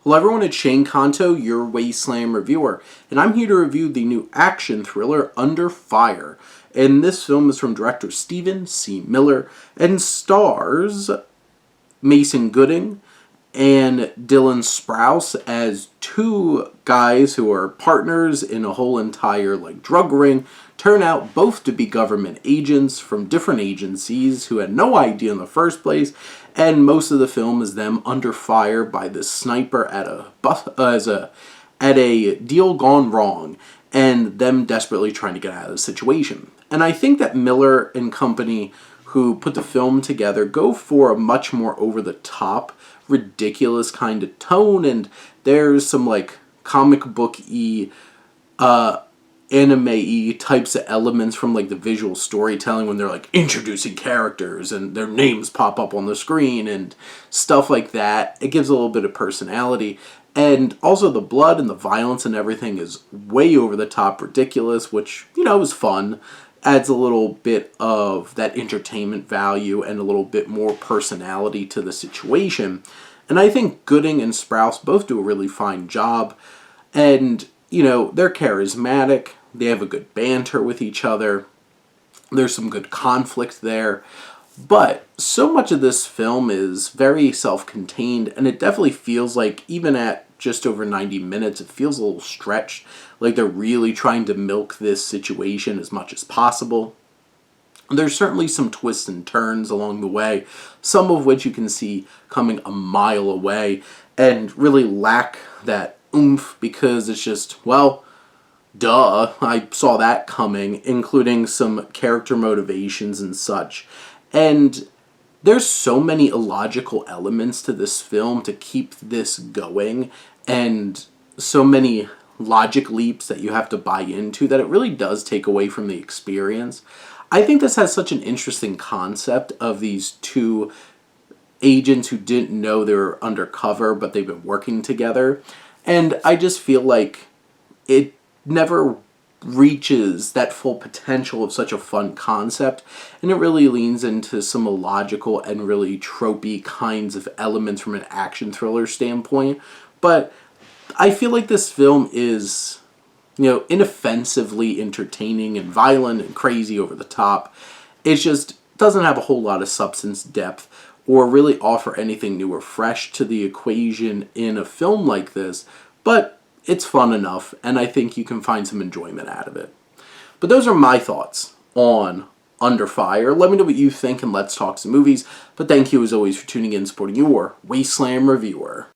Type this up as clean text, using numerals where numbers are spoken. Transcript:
Hello everyone, it's Shane Kanto, your Wasteland reviewer, and I'm here to review the new action thriller Under Fire. And this film is from director Stephen C. Miller and stars Mason Gooding and Dylan Sprouse as two guys who are partners in a whole entire drug ring, turn out both to be government agents from different agencies who had no idea in the first place, and most of the film is them under fire by this sniper at a deal gone wrong, and them desperately trying to get out of the situation. And I think that Miller and company who put the film together go for a much more over-the-top, ridiculous kind of tone, and there's some comic book-y, anime-y types of elements from the visual storytelling when they're introducing characters and their names pop up on the screen and stuff like that. It gives a little bit of personality. And also the blood and the violence and everything is way over the top ridiculous, which, is fun. Adds a little bit of that entertainment value and a little bit more personality to the situation. And I think Gooding and Sprouse both do a really fine job. And, they're charismatic. They have a good banter with each other. There's some good conflict there. But so much of this film is very self-contained, and it definitely feels like, even at just over 90 minutes, it feels a little stretched. Like they're really trying to milk this situation as much as possible. There's certainly some twists and turns along the way, some of which you can see coming a mile away, and really lack that oomph because it's just, well, duh, I saw that coming, including some character motivations and such. And there's so many illogical elements to this film to keep this going, and so many logic leaps that you have to buy into that it really does take away from the experience. I think this has such an interesting concept of these two agents who didn't know they were undercover, but they've been working together. And I just feel like it never reaches that full potential of such a fun concept, and it really leans into some illogical and really tropey kinds of elements from an action thriller standpoint. But I feel like this film is, inoffensively entertaining and violent and crazy over the top. It just doesn't have a whole lot of substance, depth, or really offer anything new or fresh to the equation in a film like this, but it's fun enough, and I think you can find some enjoyment out of it. But those are my thoughts on Under Fire. Let me know what you think, and let's talk some movies. But thank you, as always, for tuning in and supporting your Wasteland reviewer.